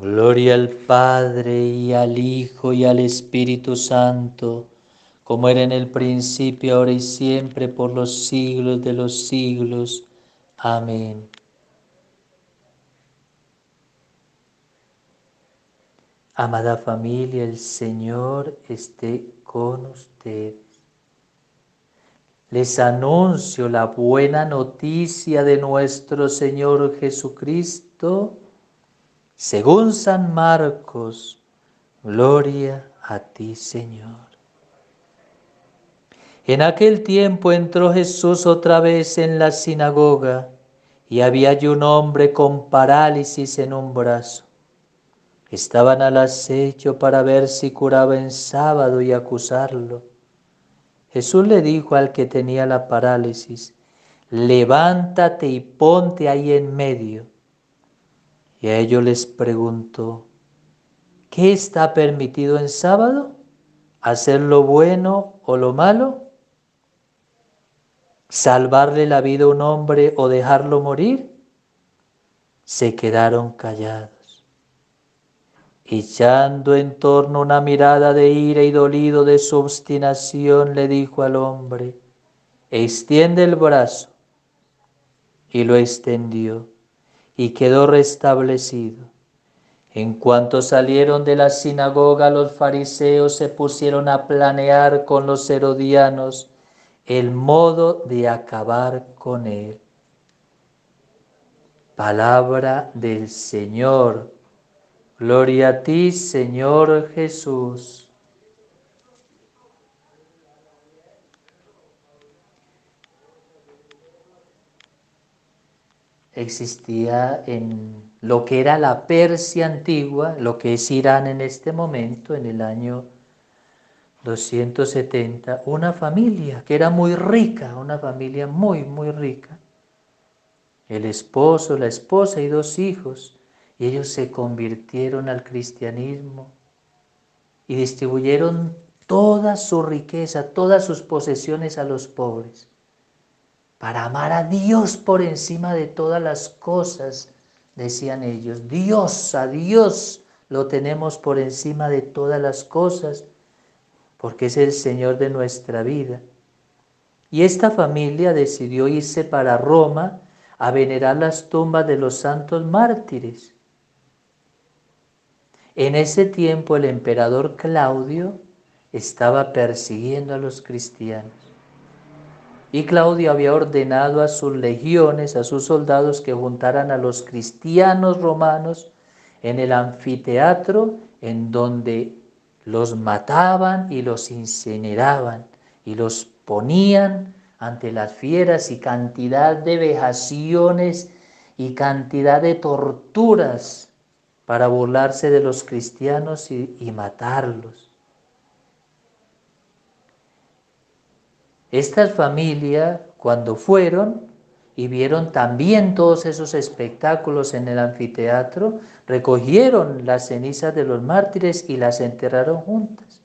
Gloria al Padre y al Hijo y al Espíritu Santo, como era en el principio, ahora y siempre, por los siglos de los siglos. Amén. Amada familia, el Señor esté con ustedes. Les anuncio la buena noticia de nuestro Señor Jesucristo, según San Marcos. Gloria a ti, Señor. En aquel tiempo entró Jesús otra vez en la sinagoga, y había allí un hombre con parálisis en un brazo. Estaban al acecho para ver si curaba en sábado y acusarlo. Jesús le dijo al que tenía la parálisis: levántate y ponte ahí en medio. Y a ellos les preguntó: ¿qué está permitido en sábado? ¿Hacer lo bueno o lo malo? ¿Salvarle la vida a un hombre o dejarlo morir? Se quedaron callados. Echando en torno una mirada de ira y dolido de su obstinación, le dijo al hombre: extiende el brazo. Y lo extendió, y quedó restablecido. En cuanto salieron de la sinagoga, los fariseos se pusieron a planear con los herodianos el modo de acabar con él. Palabra del Señor. Gloria a ti, Señor Jesús. Existía en lo que era la Persia antigua, lo que es Irán en este momento, en el año 270, una familia que era muy rica, una familia muy, muy rica. El esposo, la esposa y 2 hijos, y ellos se convirtieron al cristianismo y distribuyeron toda su riqueza, todas sus posesiones a los pobres, para amar a Dios por encima de todas las cosas, decían ellos. A Dios lo tenemos por encima de todas las cosas, porque es el Señor de nuestra vida. Y esta familia decidió irse para Roma a venerar las tumbas de los santos mártires. En ese tiempo el emperador Claudio estaba persiguiendo a los cristianos. Y Claudio había ordenado a sus legiones, a sus soldados, que juntaran a los cristianos romanos en el anfiteatro, en donde los mataban y los incineraban y los ponían ante las fieras, y cantidad de vejaciones y cantidad de torturas para burlarse de los cristianos y matarlos. Estas familias, cuando fueron y vieron también todos esos espectáculos en el anfiteatro, recogieron las cenizas de los mártires y las enterraron juntas.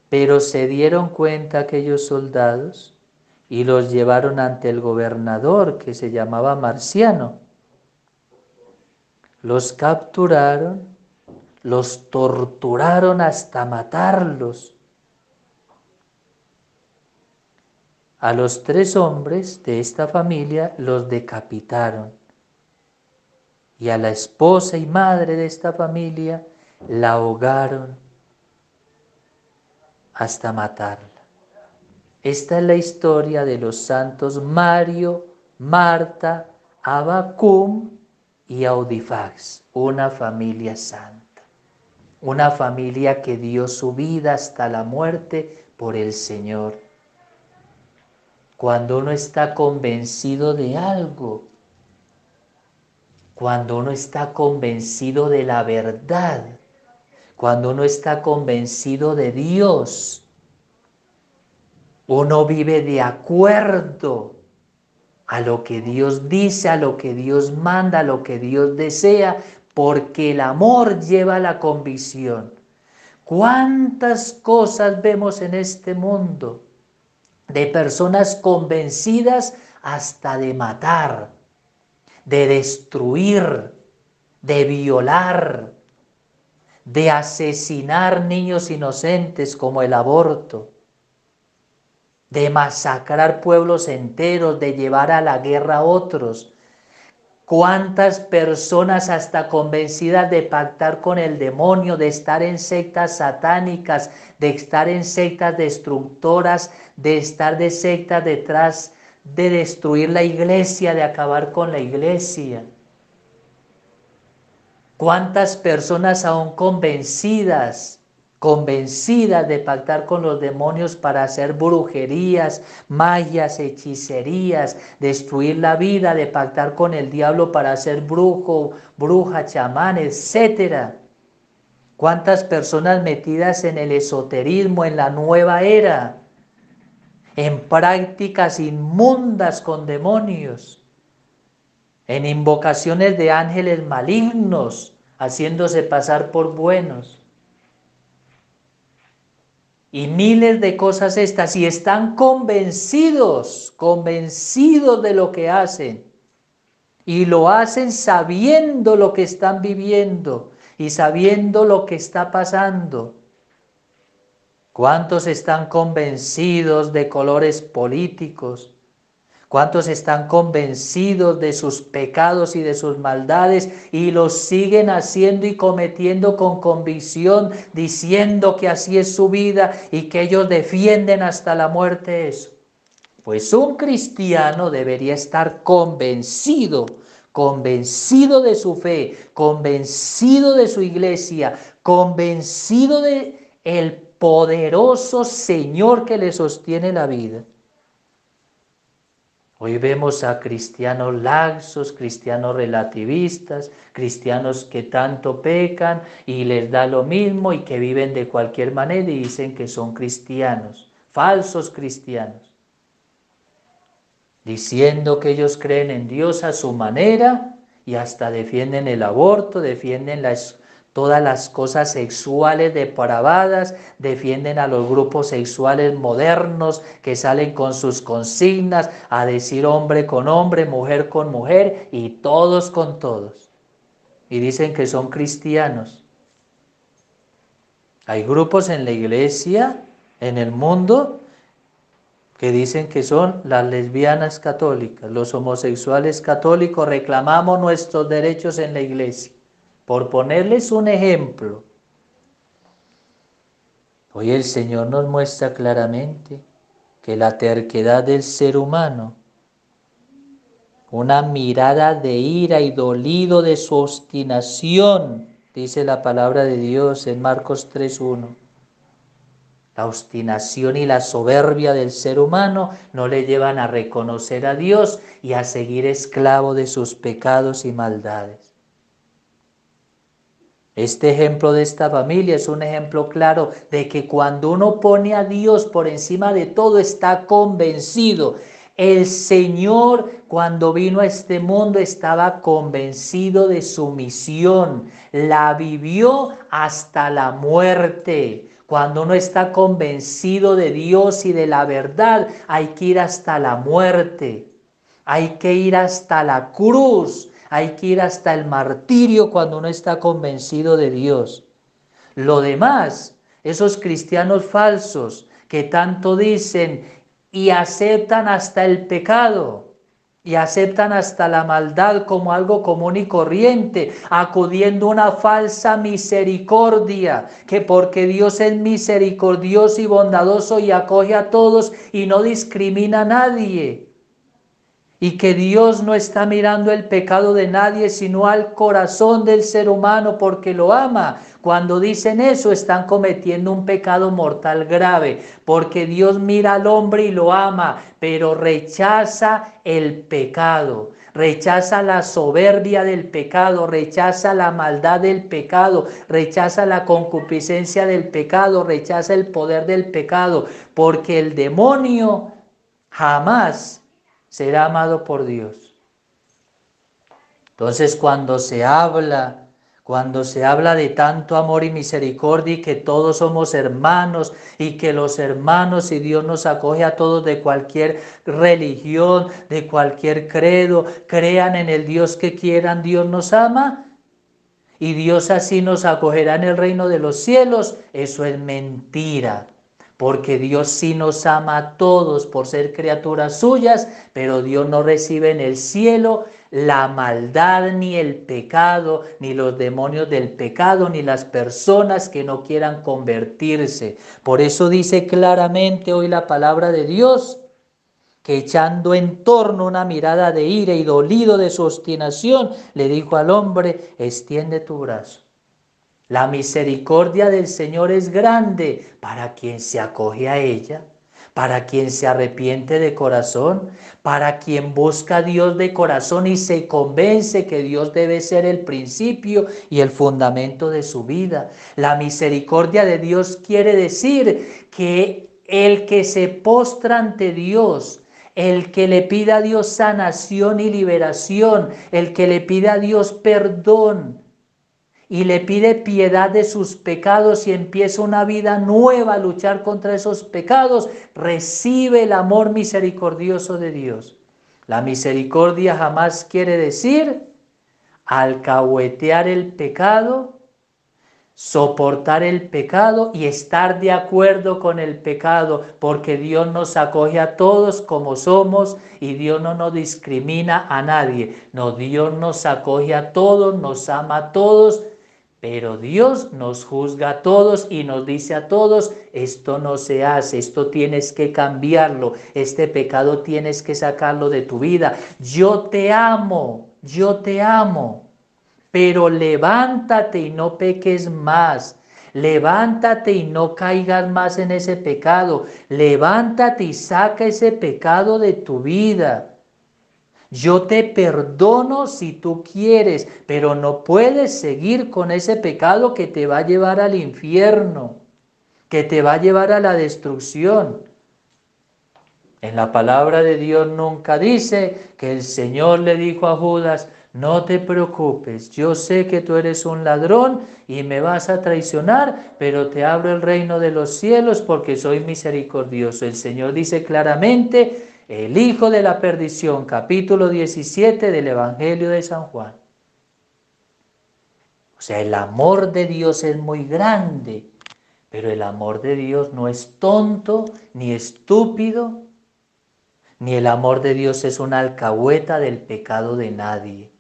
Pero se dieron cuenta aquellos soldados y los llevaron ante el gobernador, que se llamaba Marciano. Los capturaron, los torturaron hasta matarlos. A los 3 hombres de esta familia los decapitaron, y a la esposa y madre de esta familia la ahogaron hasta matarla. Esta es la historia de los santos Mario, Marta, Abacum y Audifax, una familia santa, una familia que dio su vida hasta la muerte por el Señor. Cuando uno está convencido de algo, cuando uno está convencido de la verdad, cuando uno está convencido de Dios, uno vive de acuerdo a lo que Dios dice, a lo que Dios manda, a lo que Dios desea, porque el amor lleva a la convicción. ¿Cuántas cosas vemos en este mundo de personas convencidas hasta de matar, de destruir, de violar, de asesinar niños inocentes como el aborto, de masacrar pueblos enteros, de llevar a la guerra a otros. ¿Cuántas personas hasta convencidas de pactar con el demonio, de estar en sectas satánicas, de estar en sectas destructoras, de estar de sectas detrás de destruir la iglesia, de acabar con la iglesia? ¿Cuántas personas aún convencidas de pactar con los demonios para hacer brujerías, magias, hechicerías, destruir la vida, de pactar con el diablo para hacer brujo, bruja, chamán, etcétera? ¿Cuántas personas metidas en el esoterismo, en la nueva era, en prácticas inmundas con demonios, en invocaciones de ángeles malignos, haciéndose pasar por buenos? Y miles de cosas estas, y están convencidos de lo que hacen. Y lo hacen sabiendo lo que están viviendo y sabiendo lo que está pasando. ¿Cuántos están convencidos de colores políticos? ¿Cuántos están convencidos de sus pecados y de sus maldades y los siguen haciendo y cometiendo con convicción, diciendo que así es su vida y que ellos defienden hasta la muerte eso? Pues un cristiano debería estar convencido de su fe, convencido de su iglesia, convencido de el poderoso Señor que le sostiene la vida. Hoy vemos a cristianos laxos, cristianos relativistas, cristianos que tanto pecan y les da lo mismo y que viven de cualquier manera y dicen que son cristianos, falsos cristianos, diciendo que ellos creen en Dios a su manera y hasta defienden el aborto, defienden todas las cosas sexuales depravadas, defienden a los grupos sexuales modernos que salen con sus consignas a decir hombre con hombre, mujer con mujer y todos con todos. Y dicen que son cristianos. Hay grupos en la iglesia, en el mundo, que dicen que son las lesbianas católicas, los homosexuales católicos. Reclamamos nuestros derechos en la iglesia. Por ponerles un ejemplo, hoy el Señor nos muestra claramente que la terquedad del ser humano, una mirada de ira y dolido de su obstinación, dice la palabra de Dios en Marcos 3:1. La obstinación y la soberbia del ser humano no le llevan a reconocer a Dios y a seguir esclavo de sus pecados y maldades. Este ejemplo de esta familia es un ejemplo claro de que cuando uno pone a Dios por encima de todo, está convencido. El Señor, cuando vino a este mundo, estaba convencido de su misión. La vivió hasta la muerte. Cuando uno está convencido de Dios y de la verdad, hay que ir hasta la muerte. Hay que ir hasta la cruz. Hay que ir hasta el martirio cuando uno está convencido de Dios. Lo demás, esos cristianos falsos que tanto dicen y aceptan hasta el pecado y aceptan hasta la maldad como algo común y corriente, acudiendo a una falsa misericordia, que porque Dios es misericordioso y bondadoso y acoge a todos y no discrimina a nadie. Y que Dios no está mirando el pecado de nadie, sino al corazón del ser humano porque lo ama. Cuando dicen eso, están cometiendo un pecado mortal grave, porque Dios mira al hombre y lo ama, pero rechaza el pecado, rechaza la soberbia del pecado, rechaza la maldad del pecado, rechaza la concupiscencia del pecado, rechaza el poder del pecado, porque el demonio jamás será amado por Dios. Entonces cuando se habla de tanto amor y misericordia y que todos somos hermanos y que los hermanos y Dios nos acoge a todos de cualquier religión, de cualquier credo, crean en el Dios que quieran, Dios nos ama, y Dios así nos acogerá en el reino de los cielos, eso es mentira. Porque Dios sí nos ama a todos por ser criaturas suyas, pero Dios no recibe en el cielo la maldad, ni el pecado, ni los demonios del pecado, ni las personas que no quieran convertirse. Por eso dice claramente hoy la palabra de Dios, que echando en torno una mirada de ira y dolido de su obstinación, le dijo al hombre: extiende tu brazo. La misericordia del Señor es grande para quien se acoge a ella, para quien se arrepiente de corazón, para quien busca a Dios de corazón y se convence que Dios debe ser el principio y el fundamento de su vida. La misericordia de Dios quiere decir que el que se postra ante Dios, el que le pida a Dios sanación y liberación, el que le pida a Dios perdón, y le pide piedad de sus pecados y empieza una vida nueva a luchar contra esos pecados, recibe el amor misericordioso de Dios. La misericordia jamás quiere decir alcahuetear el pecado, soportar el pecado y estar de acuerdo con el pecado, porque Dios nos acoge a todos como somos y Dios no nos discrimina a nadie. No, Dios nos acoge a todos, nos ama a todos, pero Dios nos juzga a todos y nos dice a todos: esto no se hace, esto tienes que cambiarlo, este pecado tienes que sacarlo de tu vida. Yo te amo, pero levántate y no peques más. Levántate y no caigas más en ese pecado. Levántate y saca ese pecado de tu vida. Yo te perdono si tú quieres, pero no puedes seguir con ese pecado que te va a llevar al infierno, que te va a llevar a la destrucción. En la palabra de Dios nunca dice que el Señor le dijo a Judas: no te preocupes, yo sé que tú eres un ladrón y me vas a traicionar, pero te abro el reino de los cielos porque soy misericordioso. El Señor dice claramente: el hijo de la perdición, capítulo 17 del Evangelio de San Juan. O sea, el amor de Dios es muy grande, pero el amor de Dios no es tonto ni estúpido, ni el amor de Dios es una alcahueta del pecado de nadie.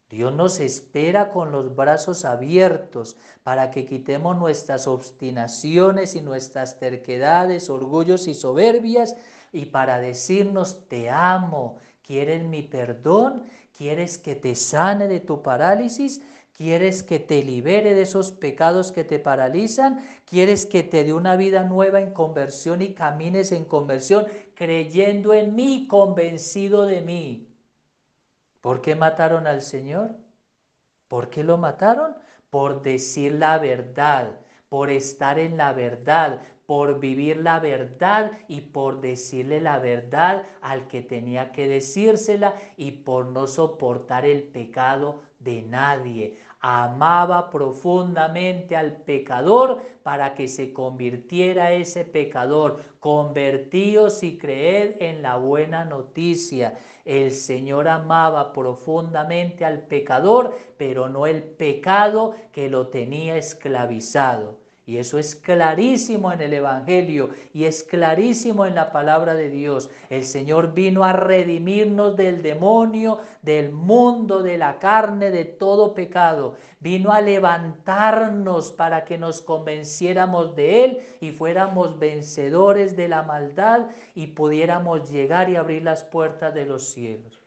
Dios nos espera con los brazos abiertos para que quitemos nuestras obstinaciones y nuestras terquedades, orgullos y soberbias, y para decirnos: te amo, ¿quieres mi perdón? ¿Quieres que te sane de tu parálisis? ¿Quieres que te libere de esos pecados que te paralizan? ¿Quieres que te dé una vida nueva en conversión y camines en conversión, creyendo en mí, convencido de mí? ¿Por qué mataron al Señor? ¿Por qué lo mataron? Por decir la verdad, por estar en la verdad, por vivir la verdad y por decirle la verdad al que tenía que decírsela y por no soportar el pecado de nadie. Amaba profundamente al pecador para que se convirtiera ese pecador. Convertíos y creed en la buena noticia. El Señor amaba profundamente al pecador, pero no el pecado que lo tenía esclavizado. Y eso es clarísimo en el Evangelio y es clarísimo en la palabra de Dios. El Señor vino a redimirnos del demonio, del mundo, de la carne, de todo pecado. Vino a levantarnos para que nos convenciéramos de Él y fuéramos vencedores de la maldad y pudiéramos llegar y abrir las puertas de los cielos.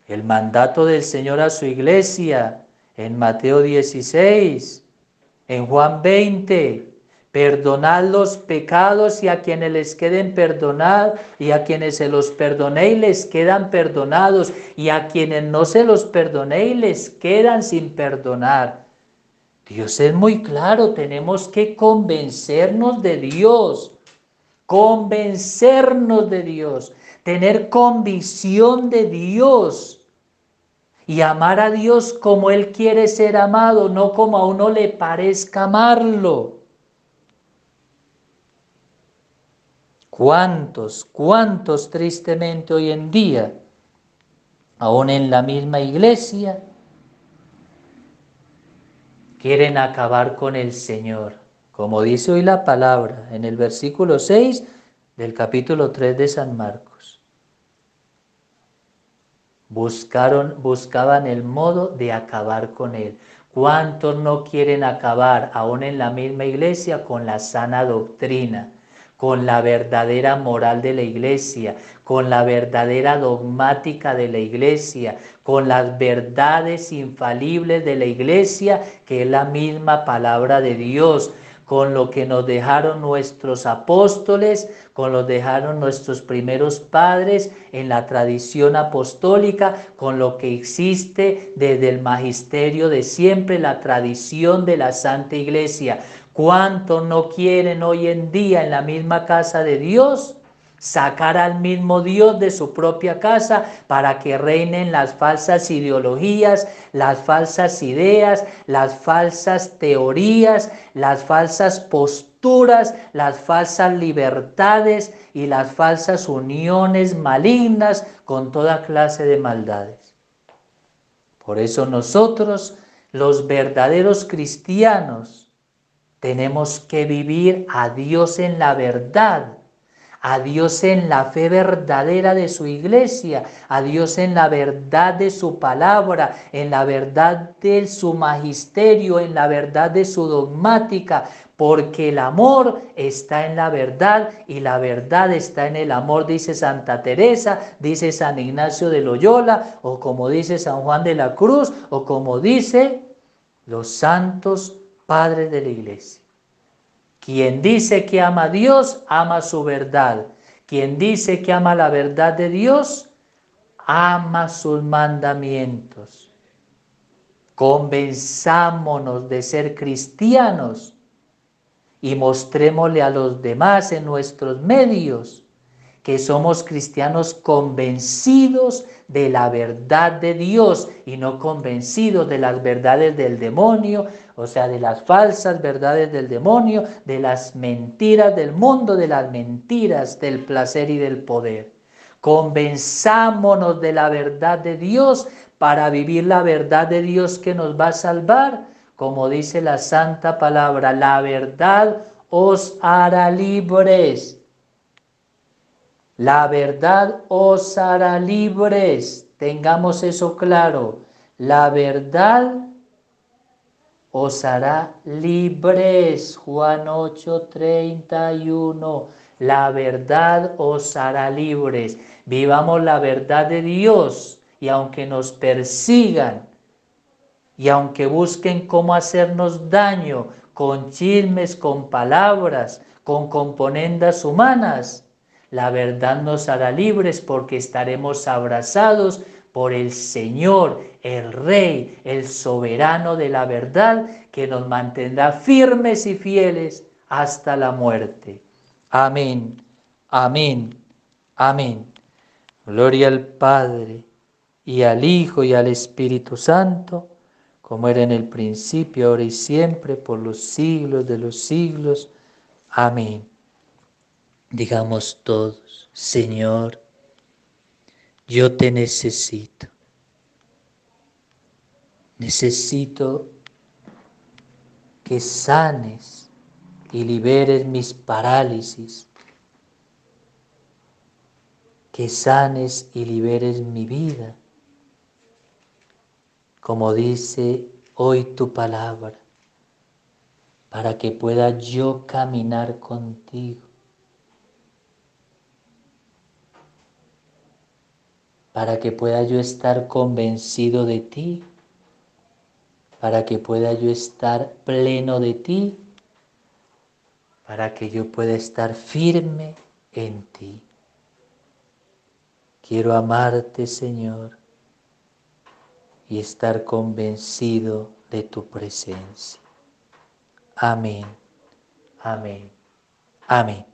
El mandato del Señor a su iglesia en Mateo 16, en Juan 20, perdonad los pecados y a quienes les queden perdonad, y a quienes se los perdonéis les quedan perdonados, y a quienes no se los perdonéis les quedan sin perdonar. Dios es muy claro, tenemos que convencernos de Dios, tener convicción de Dios. Y amar a Dios como Él quiere ser amado, no como a uno le parezca amarlo. ¿Cuántos tristemente hoy en día, aún en la misma iglesia, quieren acabar con el Señor. Como dice hoy la palabra en el versículo 6 del capítulo 3 de San Marcos. Buscaban el modo de acabar con Él. ¿Cuántos no quieren acabar, aún en la misma iglesia, con la sana doctrina, con la verdadera moral de la iglesia, con la verdadera dogmática de la iglesia, con las verdades infalibles de la iglesia, que es la misma palabra de Dios, con lo que nos dejaron nuestros apóstoles, con lo que dejaron nuestros primeros padres en la tradición apostólica, con lo que existe desde el magisterio de siempre, la tradición de la Santa Iglesia? ¿Cuántos no quieren hoy en día en la misma casa de Dios sacar al mismo Dios de su propia casa para que reinen las falsas ideologías, las falsas ideas, las falsas teorías, las falsas posturas, las falsas libertades y las falsas uniones malignas con toda clase de maldades? Por eso nosotros, los verdaderos cristianos, tenemos que vivir a Dios en la verdad, a Dios en la fe verdadera de su iglesia, a Dios en la verdad de su palabra, en la verdad de su magisterio, en la verdad de su dogmática, porque el amor está en la verdad y la verdad está en el amor, dice Santa Teresa, dice San Ignacio de Loyola, o como dice San Juan de la Cruz, o como dice los santos padres de la iglesia. Quien dice que ama a Dios, ama su verdad. Quien dice que ama la verdad de Dios, ama sus mandamientos. Convenzámonos de ser cristianos y mostrémosle a los demás en nuestros medios que somos cristianos convencidos de la verdad de Dios y no convencidos de las verdades del demonio, o sea, de las falsas verdades del demonio, de las mentiras del mundo, de las mentiras del placer y del poder. Convenzámonos de la verdad de Dios para vivir la verdad de Dios que nos va a salvar. Como dice la santa palabra, la verdad os hará libres. La verdad os hará libres. Tengamos eso claro. La verdad os hará libres. Juan 8:31. La verdad os hará libres. Vivamos la verdad de Dios y aunque nos persigan y aunque busquen cómo hacernos daño con chismes, con palabras, con componendas humanas, la verdad nos hará libres porque estaremos abrazados por el Señor, el Rey, el soberano de la verdad, que nos mantendrá firmes y fieles hasta la muerte. Amén, amén, amén. Gloria al Padre, y al Hijo, y al Espíritu Santo, como era en el principio, ahora y siempre, por los siglos de los siglos. Amén. Digamos todos: Señor, yo te necesito. Necesito que sanes y liberes mis parálisis, que sanes y liberes mi vida, como dice hoy tu palabra, para que pueda yo caminar contigo, para que pueda yo estar convencido de ti, para que pueda yo estar pleno de ti, para que yo pueda estar firme en ti. Quiero amarte, Señor, y estar convencido de tu presencia. Amén, amén, amén.